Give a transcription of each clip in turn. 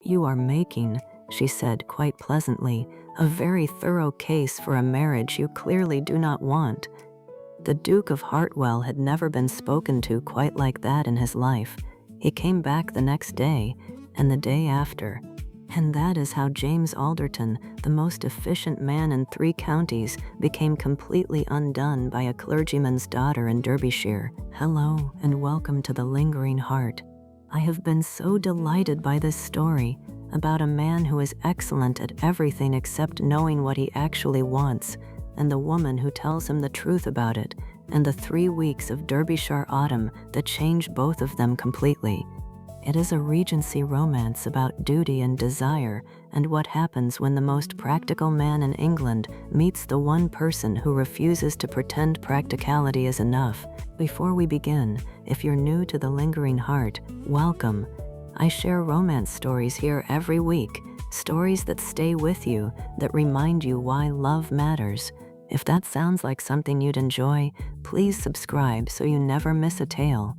"You are making," she said quite pleasantly, "a very thorough case for a marriage you clearly do not want." The Duke of Hartwell had never been spoken to quite like that in his life. He came back the next day, and the day after. And that is how James Alderton, the most efficient man in 3 counties, became completely undone by a clergyman's daughter in Derbyshire. Hello, and welcome to The Lingering Heart. I have been so delighted by this story about a man who is excellent at everything except knowing what he actually wants, and the woman who tells him the truth about it, and the 3 weeks of Derbyshire autumn that changed both of them completely. It is a Regency romance about duty and desire, and what happens when the most practical man in England meets the one person who refuses to pretend practicality is enough. Before we begin, if you're new to The Lingering Heart, welcome. I share romance stories here every week, stories that stay with you, that remind you why love matters. If that sounds like something you'd enjoy, please subscribe so you never miss a tale.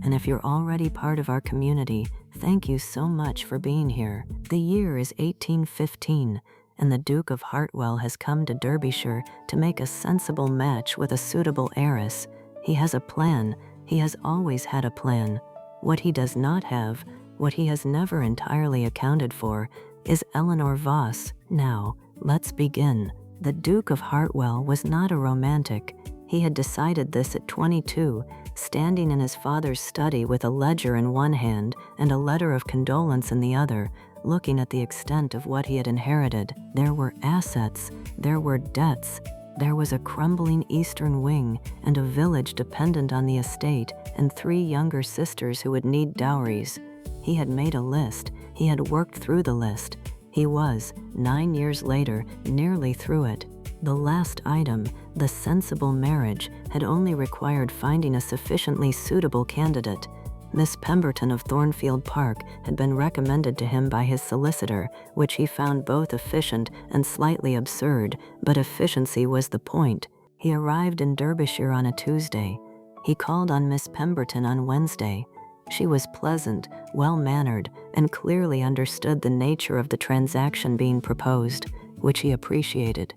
And if you're already part of our community, thank you so much for being here. The year is 1815, and the Duke of Hartwell has come to Derbyshire to make a sensible match with a suitable heiress. He has a plan. He has always had a plan. What he does not have, what he has never entirely accounted for, is Eleanor Voss. Now, let's begin. The Duke of Hartwell was not a romantic. He had decided this at 22, standing in his father's study with a ledger in one hand and a letter of condolence in the other, looking at the extent of what he had inherited. There were assets, there were debts, there was a crumbling eastern wing and a village dependent on the estate, and 3 younger sisters who would need dowries. He had made a list. He had worked through the list. He was, 9 years later, nearly through it. The last item, the sensible marriage, had only required finding a sufficiently suitable candidate. Miss Pemberton of Thornfield Park had been recommended to him by his solicitor, which he found both efficient and slightly absurd, but efficiency was the point. He arrived in Derbyshire on a Tuesday. He called on Miss Pemberton on Wednesday. She was pleasant, well-mannered, and clearly understood the nature of the transaction being proposed, which he appreciated.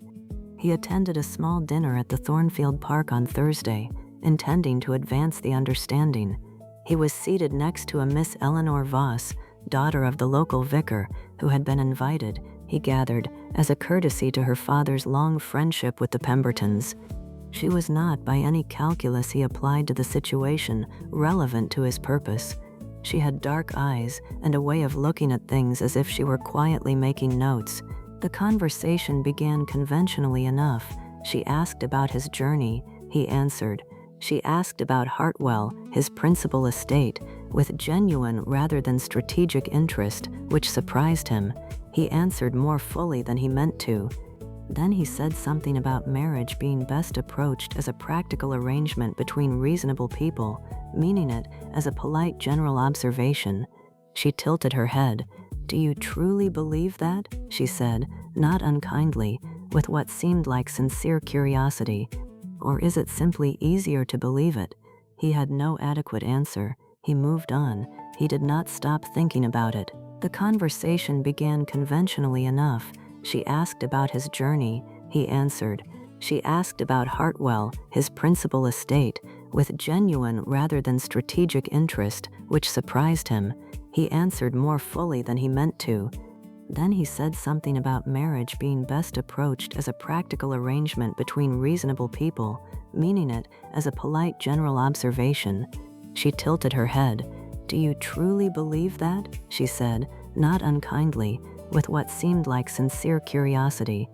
He attended a small dinner at the Thornfield Park on Thursday, intending to advance the understanding. He was seated next to a Miss Eleanor Voss, daughter of the local vicar, who had been invited, he gathered, as a courtesy to her father's long friendship with the Pembertons. She was not, by any calculus he applied to the situation, relevant to his purpose. She had dark eyes and a way of looking at things as if she were quietly making notes. The conversation began conventionally enough. She asked about his journey. He answered. She asked about Hartwell, his principal estate, with genuine rather than strategic interest, which surprised him. He answered more fully than he meant to. Then he said something about marriage being best approached as a practical arrangement between reasonable people, meaning it as a polite general observation. She tilted her head. "Do you truly believe that?" she said, not unkindly, with what seemed like sincere curiosity. "Or is it simply easier to believe it?" He had no adequate answer. He moved on. He did not stop thinking about it. The conversation began conventionally enough. She asked about his journey. He answered. She asked about Hartwell, his principal estate, with genuine rather than strategic interest, which surprised him. He answered more fully than he meant to. Then he said something about marriage being best approached as a practical arrangement between reasonable people, meaning it as a polite general observation. She tilted her head. "Do you truly believe that?" she said, not unkindly, with what seemed like sincere curiosity.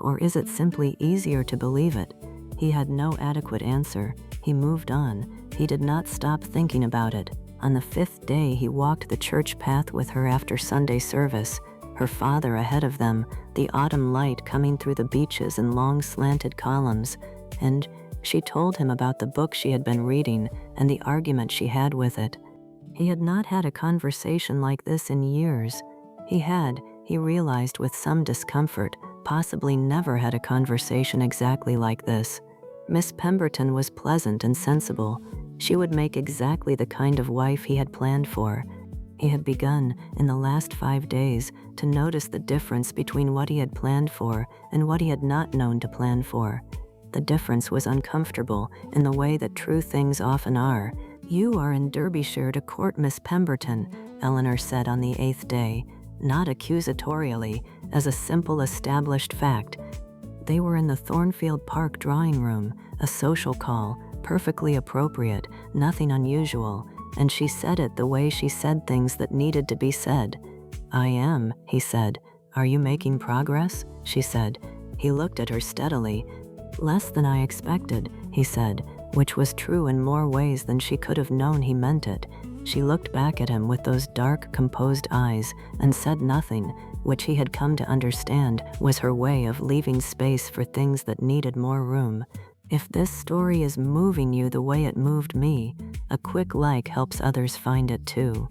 "Or is it simply easier to believe it?" He had no adequate answer. He moved on. He did not stop thinking about it. On the 5th day he walked the church path with her after Sunday service, her father ahead of them, the autumn light coming through the beeches in long slanted columns, and she told him about the book she had been reading and the argument she had with it. He had not had a conversation like this in years. He realized with some discomfort, possibly never had a conversation exactly like this. Miss Pemberton was pleasant and sensible. She would make exactly the kind of wife he had planned for. He had begun, in the last 5 days, to notice the difference between what he had planned for and what he had not known to plan for. The difference was uncomfortable in the way that true things often are. "You are in Derbyshire to court Miss Pemberton," Eleanor said on the 8th day, not accusatorially, as a simple established fact. They were in the Thornfield Park drawing room, a social call, perfectly appropriate, nothing unusual, and she said it the way she said things that needed to be said. "I am," he said. "Are you making progress?" she said. He looked at her steadily. "Less than I expected," he said, which was true in more ways than she could have known he meant it. She looked back at him with those dark, composed eyes and said nothing, which he had come to understand was her way of leaving space for things that needed more room. If this story is moving you the way it moved me, a quick like helps others find it too.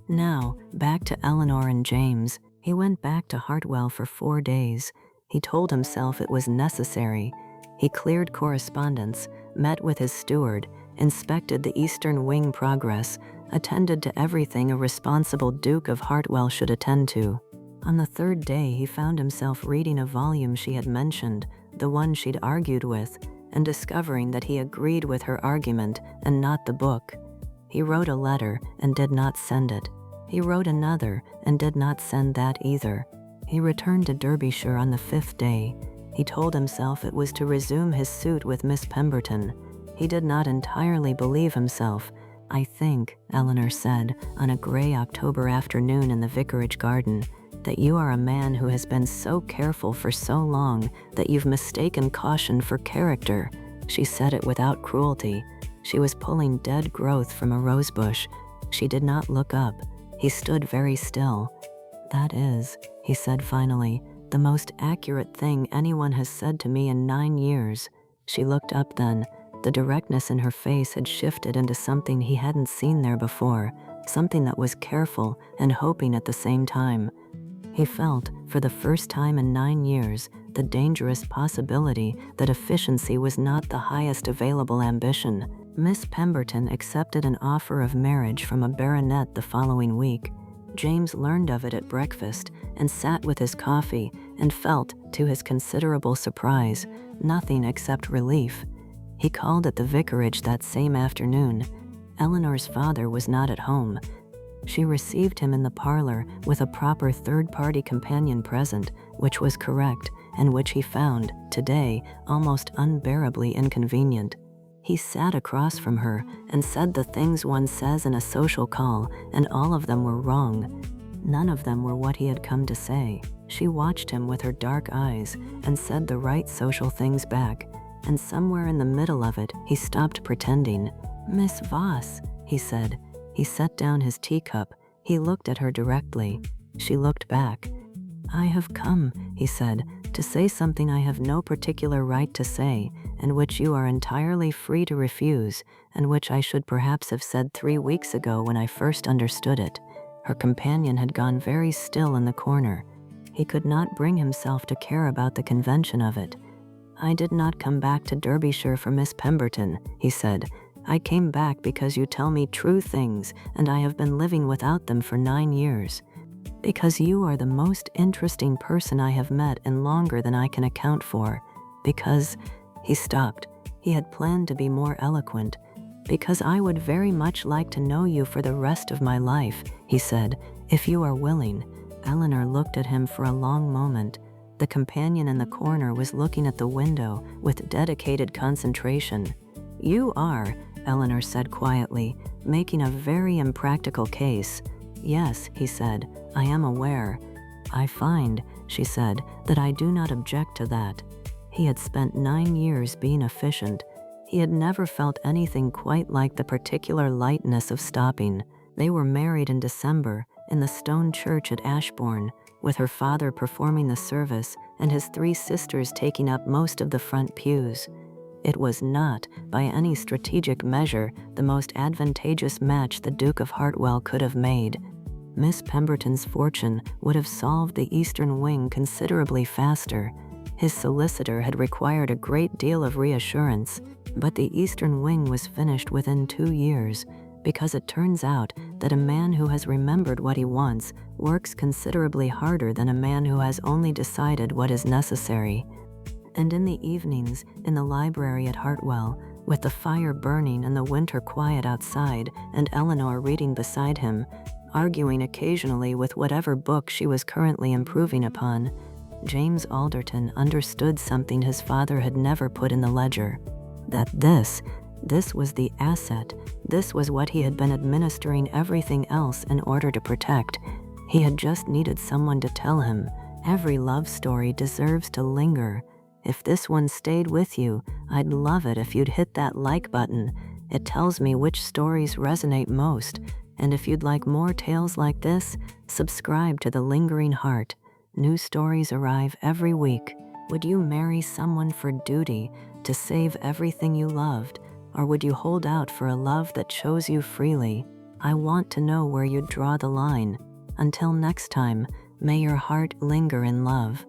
Now, back to Eleanor and James. He went back to Hartwell for 4 days. He told himself it was necessary. He cleared correspondence, met with his steward, inspected the Eastern Wing progress, attended to everything a responsible Duke of Hartwell should attend to. On the 3rd day, he found himself reading a volume she had mentioned, the one she'd argued with, and discovering that he agreed with her argument and not the book. He wrote a letter and did not send it. He wrote another and did not send that either. He returned to Derbyshire on the 5th day. He told himself it was to resume his suit with Miss Pemberton. He did not entirely believe himself. "I think," Eleanor said on a gray October afternoon in the vicarage garden, "that you are a man who has been so careful for so long that you've mistaken caution for character." She said it without cruelty. She was pulling dead growth from a rosebush. She did not look up. He stood very still. "That is," he said finally, "the most accurate thing anyone has said to me in 9 years. She looked up then. The directness in her face had shifted into something he hadn't seen there before, something that was careful and hoping at the same time. He felt, for the first time in 9 years, the dangerous possibility that efficiency was not the highest available ambition. Miss Pemberton accepted an offer of marriage from a baronet the following week. James learned of it at breakfast and sat with his coffee and felt, to his considerable surprise, nothing except relief. He called at the vicarage that same afternoon. Eleanor's father was not at home. She received him in the parlor with a proper third-party companion present, which was correct, and which he found, today, almost unbearably inconvenient. He sat across from her and said the things one says in a social call, and all of them were wrong. None of them were what he had come to say. She watched him with her dark eyes and said the right social things back, and somewhere in the middle of it, he stopped pretending. "Miss Voss," he said. He set down his teacup. He looked at her directly. She looked back. "I have come," he said, "to say something I have no particular right to say, and which you are entirely free to refuse, and which I should perhaps have said 3 weeks ago when I first understood it." Her companion had gone very still in the corner. He could not bring himself to care about the convention of it. "I did not come back to Derbyshire for Miss Pemberton," he said. "I came back because you tell me true things, and I have been living without them for 9 years. Because you are the most interesting person I have met in longer than I can account for. Because," he stopped. He had planned to be more eloquent. "Because I would very much like to know you for the rest of my life," he said, "if you are willing." Eleanor looked at him for a long moment. The companion in the corner was looking at the window with dedicated concentration. "You are," Eleanor said quietly, "making a very impractical case." "Yes," he said, "I am aware." "I find," she said, "that I do not object to that." He had spent 9 years being efficient. He had never felt anything quite like the particular lightness of stopping. They were married in December in the stone church at Ashbourne, with her father performing the service and his 3 sisters taking up most of the front pews. It was not, by any strategic measure, the most advantageous match the Duke of Hartwell could have made. Miss Pemberton's fortune would have solved the Eastern Wing considerably faster. His solicitor had required a great deal of reassurance, but the Eastern Wing was finished within 2 years. because it turns out that a man who has remembered what he wants works considerably harder than a man who has only decided what is necessary. And in the evenings, in the library at Hartwell, with the fire burning and the winter quiet outside and Eleanor reading beside him, arguing occasionally with whatever book she was currently improving upon, James Alderton understood something his father had never put in the ledger, that this was the asset, this was what he had been administering everything else in order to protect. He had just needed someone to tell him, every love story deserves to linger. If this one stayed with you, I'd love it if you'd hit that like button. It tells me which stories resonate most. And if you'd like more tales like this, subscribe to The Lingering Heart. New stories arrive every week. Would you marry someone for duty, to save everything you loved? Or would you hold out for a love that chose you freely? I want to know where you'd draw the line. Until next time, may your heart linger in love.